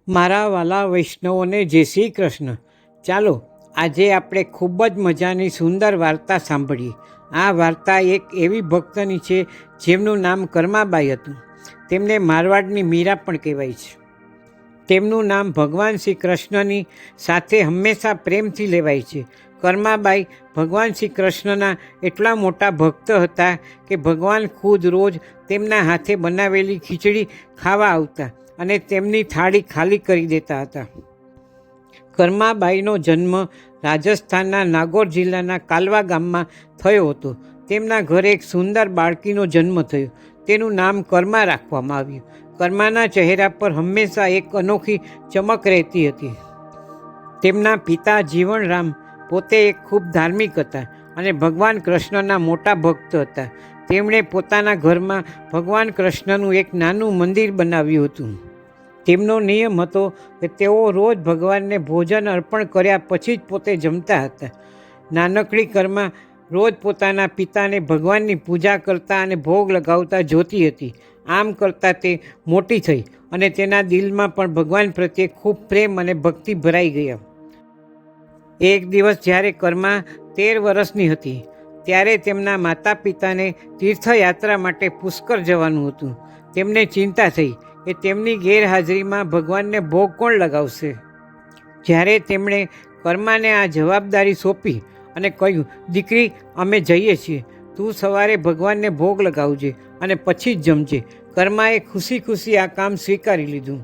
મારા વાલા વૈષ્ણવોને જય શ્રી કૃષ્ણ. ચાલો આજે આપણે ખૂબ જ મજાની સુંદર વાર્તા સાંભળીએ. આ વાર્તા એક એવી ભક્તની છે જેમનું નામ કર્માબાઈ હતું. તેમને મારવાડની મીરા પણ કહેવાય છે. તેમનું નામ ભગવાન શ્રી કૃષ્ણની સાથે હંમેશા પ્રેમથી લેવાય છે. કર્માબાઈ ભગવાન શ્રી કૃષ્ણના એટલા મોટા ભક્ત હતા કે ભગવાન ખુદ રોજ તેમના હાથે બનાવેલી ખીચડી ખાવા આવતા અને તેમની થાળી ખાલી કરી દેતા હતા. કર્માબાઈનો જન્મ રાજસ્થાનના નાગોર જિલ્લાના કાલવા ગામમાં થયો હતો. તેમના ઘરે એક સુંદર બાળકીનો જન્મ થયો. તેનું નામ કર્મા રાખવામાં આવ્યું. કર્માના ચહેરા પર હંમેશા એક અનોખી ચમક રહેતી હતી. તેમના પિતા જીવણરામ પોતે એક ખૂબ ધાર્મિક હતા અને ભગવાન કૃષ્ણના મોટા ભક્ત હતા. તેમણે પોતાના ઘરમાં ભગવાન કૃષ્ણનું એક નાનું મંદિર બનાવ્યું હતું. તેમનો નિયમ હતો કે તેઓ રોજ ભગવાનને ભોજન અર્પણ કર્યા પછી જ પોતે જમતા હતા. નાનકડી કર્મા રોજ પોતાના પિતાને ભગવાનની પૂજા કરતા અને ભોગ લગાવતા જોતી હતી. આમ કરતાં તે મોટી થઈ અને તેના દિલમાં પણ ભગવાન પ્રત્યે ખૂબ પ્રેમ અને ભક્તિ ભરાઈ ગયા. એક દિવસ જ્યારે કર્મા 13 વર્ષની હતી ત્યારે તેમના માતા પિતાને તીર્થયાત્રા માટે પુષ્કર જવાનું હતું. તેમને ચિંતા થઈ કે તેમની ગેરહાજરીમાં ભગવાનને ભોગ કોણ લગાવશે. જ્યારે તેમણે કર્માને આ જવાબદારી સોંપી અને કહ્યું, દીકરી, અમે જઈએ છીએ, તું સવારે ભગવાનને ભોગ લગાવજે અને પછી જ જમજે. કર્માએ ખુશી ખુશી આ કામ સ્વીકારી લીધું.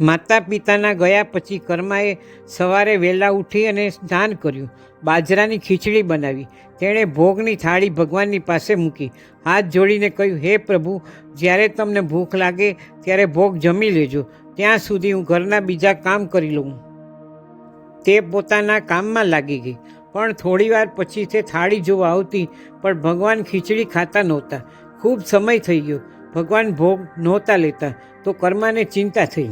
માતા પિતાના ગયા પછી કર્માએ સવારે વહેલા ઉઠી અને સ્નાન કર્યું. બાજરાની ખીચડી બનાવી. તેણે ભોગની થાળી ભગવાનની પાસે મૂકી. હાથ જોડીને કહ્યું, હે પ્રભુ, જ્યારે તમને ભૂખ લાગે ત્યારે ભોગ જમી લેજો. ત્યાં સુધી હું ઘરના બીજા કામ કરી લઉં. તે પોતાના કામમાં લાગી ગઈ. પણ થોડીવાર પછી તે થાળી જોવા આવતી, પણ ભગવાન ખીચડી ખાતા નહોતા. ખૂબ સમય થઈ ગયો. ભગવાન ભોગ નહોતા લેતા તો કર્માને ચિંતા થઈ.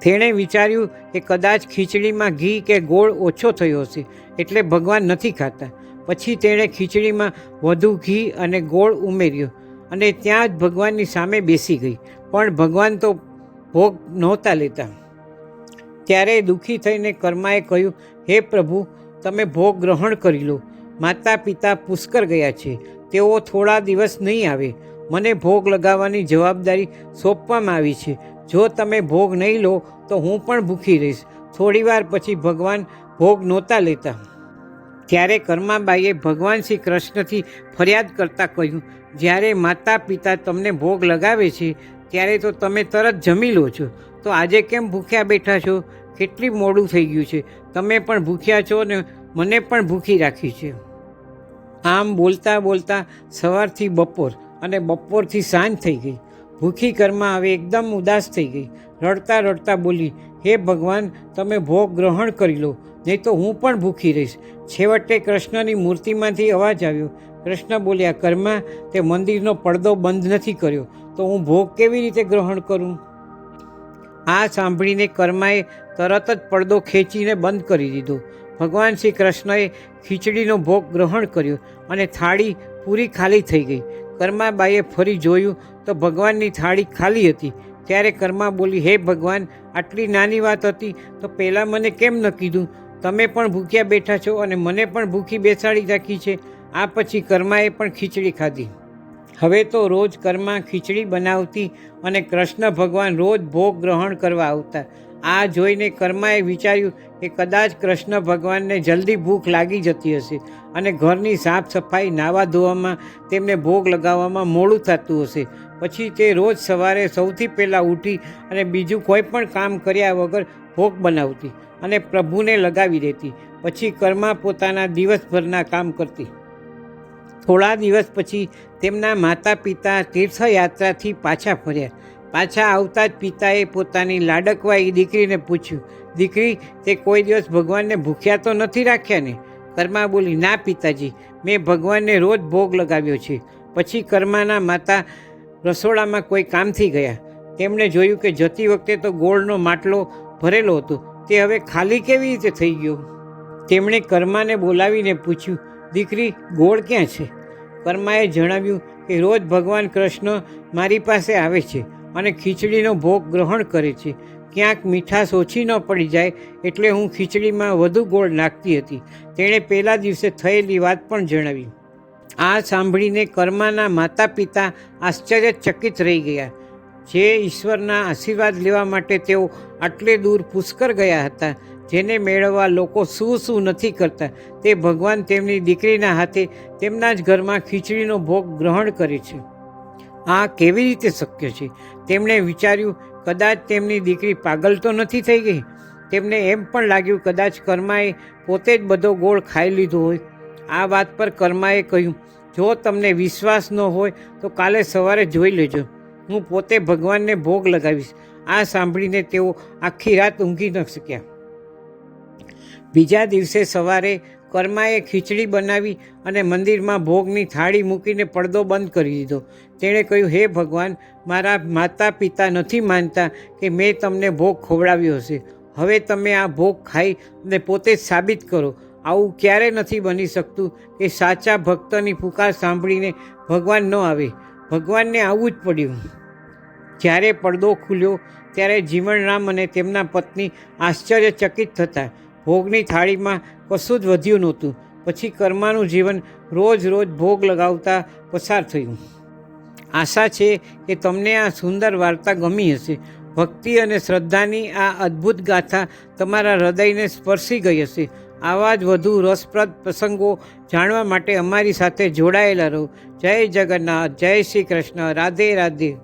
તેણે વિચાર્યું કે કદાચ ખીચડીમાં ઘી કે ગોળ ઓછો થયો હશે એટલે ભગવાન નથી ખાતા. પછી તેણે ખીચડીમાં વધુ ઘી અને ગોળ ઉમેર્યો અને ત્યાં જ ભગવાનની સામે બેસી ગઈ. પણ ભગવાન તો ભોગ નહોતા લેતા. ત્યારે દુઃખી થઈને કર્માએ કહ્યું, હે પ્રભુ, તમે ભોગ ગ્રહણ કરી લો. માતા પિતા પુષ્કર ગયા છે, તેઓ થોડા દિવસ નહીં આવે. મને ભોગ લગાવવાની જવાબદારી સોંપવામાં આવી છે. જો તમે ભોગ નહીં લો તો હું પણ ભૂખી રહીશ. થોડીવાર પછી ભગવાન ભોગ નહોતા લેતા. ત્યારે કર્માબાઈએ ભગવાન શ્રી કૃષ્ણથી ફરિયાદ કરતાં કહ્યું, જ્યારે માતા પિતા તમને ભોગ લગાવે છે ત્યારે તો તમે તરત જમી લો છો, તો આજે કેમ ભૂખ્યા બેઠા છો? કેટલી મોડું થઈ ગયું છે, તમે પણ ભૂખ્યા છો ને મને પણ ભૂખી રાખી છે. આમ બોલતા બોલતા સવારથી બપોર અને બપોરથી સાંજ થઈ ગઈ. ભૂખી કર્મા હવે એકદમ ઉદાસ થઈ ગઈ. રડતા રડતા બોલી, હે ભગવાન, તમે ભોગ ગ્રહણ કરી લો, નહીં તો હું પણ ભૂખી રહીશ. છેવટે કૃષ્ણની મૂર્તિમાંથી અવાજ આવ્યો. કૃષ્ણ બોલ્યા, કર્મા, તે મંદિરનો પડદો બંધ નથી કર્યો તો હું ભોગ કેવી રીતે ગ્રહણ કરું? આ સાંભળીને કર્માએ તરત જ પડદો ખેંચીને બંધ કરી દીધો. ભગવાન શ્રી કૃષ્ણએ ખીચડીનો ભોગ ગ્રહણ કર્યો અને થાળી પૂરી ખાલી થઈ ગઈ. કર્માબાઈએ ફરી જોયું તો ભગવાનની થાળી ખાલી હતી. ત્યારે કર્મા બોલી, હે ભગવાન, આટલી નાની વાત હતી તો પહેલાં મને કેમ ન કીધું? તમે પણ ભૂખ્યા બેઠા છો અને મને પણ ભૂખી બેસાડી રાખી છે. આ પછી કર્માએ પણ ખીચડી ખાધી. હવે તો રોજ કર્મા ખીચડી બનાવતી અને કૃષ્ણ ભગવાન રોજ ભોગ ગ્રહણ કરવા આવતા. આ જોઈને કર્માએ વિચાર્યું કે કદાચ કૃષ્ણ ભગવાનને જલ્દી ભૂખ લાગી જતી હશે અને ઘરની સાફ સફાઈ, નાવા ધોવામાં, તેમને ભોગ લગાવવામાં મોડું થતું હશે. પછી તે રોજ સવારે સૌથી પહેલાં ઉઠી અને બીજું કોઈ પણ કામ કર્યા વગર ભોગ બનાવતી અને પ્રભુને લગાવી દેતી. પછી કર્મા પોતાના દિવસભરના કામ કરતી. થોડા દિવસ પછી તેમના માતા પિતા તીર્થયાત્રાથી પાછા ફર્યા. પાછા આવતા જ પિતાએ પોતાની લાડકવાઈ દીકરીને પૂછ્યું, દીકરી, તે કોઈ દિવસ ભગવાનને ભૂખ્યા તો નથી રાખ્યા ને? કર્મા બોલી, ના પિતાજી, મેં ભગવાનને રોજ ભોગ લગાવ્યો છે. પછી કર્માના માતા રસોડામાં કોઈ કામથી ગયા. તેમણે જોયું કે જતી વખતે તો ગોળનો માટલો ભરેલો હતો, તે હવે ખાલી કેવી રીતે થઈ ગયો? તેમણે કર્માને બોલાવીને પૂછ્યું, દીકરી, ગોળ ક્યાં છે? કર્માએ જણાવ્યું કે રોજ ભગવાન કૃષ્ણ મારી પાસે આવે છે અને ખીચડીનો ભોગ ગ્રહણ કરે છે. ક્યાંક મીઠાશ ઓછી ન પડી જાય એટલે હું ખીચડીમાં વધુ ગોળ નાખતી હતી. તેણે પહેલા દિવસે થયેલી વાત પણ જણાવી. આ સાંભળીને કર્માના માતા પિતા આશ્ચર્યચકિત રહી ગયા. જે ઈશ્વરના આશીર્વાદ લેવા માટે તેઓ આટલે દૂર પુષ્કર ગયા હતા, જેને મેળવવા લોકો શું નથી કરતા, તે ભગવાન તેમની દીકરીના હાથે તેમના જ ઘરમાં ખીચડીનો ભોગ ગ્રહણ કરે છે. આ કેવી રીતે શક્ય છે? તેમણે વિચાર્યું, કદાચ તેમની દીકરી પાગલ તો નથી થઈ ગઈ. તેમને એમ પણ લાગ્યું કદાચ કર્માએ પોતે જ બધો ગોળ ખાઈ લીધો હોય. આ વાત પર કર્માએ કહ્યું, જો તમને વિશ્વાસ ન હોય તો કાલે સવારે જોઈ લેજો, હું પોતે ભગવાનને ભોગ લગાવીશ. આ સાંભળીને તેઓ આખી રાત ઊંઘી ન શક્યા. બીજા દિવસે સવારે કર્માએ ખીચડી બનાવી અને મંદિરમાં ભોગની થાળી મૂકીને પડદો બંધ કરી દીધો. તેણે કહ્યું, હે ભગવાન, મારા માતા પિતા નથી માનતા કે મેં તમને ભોગ ખવડાવ્યો હશે. હવે તમે આ ભોગ ખાઈ અને પોતે જ સાબિત કરો. આવું ક્યારે નથી બની શકતું કે સાચા ભક્તની પુકાર સાંભળીને ભગવાન ન આવે. ભગવાનને આવવું જ પડ્યું. જ્યારે પડદો ખુલ્યો ત્યારે જીવણરામ અને તેમના પત્ની આશ્ચર્યચકિત થતા. ભોગની થાળીમાં કશું જ વધ્યું નહોતું. પછી કર્માનું જીવન રોજ ભોગ લગાવતા પસાર થયું. આશા છે કે તમને આ સુંદર વાર્તા ગમી હશે. ભક્તિ અને શ્રદ્ધાની આ અદ્ભુત ગાથા તમારા હૃદયને સ્પર્શી ગઈ હશે. આવા જ વધુ રસપ્રદ પ્રસંગો જાણવા માટે અમારી સાથે જોડાયેલા રહો. જય જગન્નાથ, જય શ્રી કૃષ્ણ, રાધે રાધે.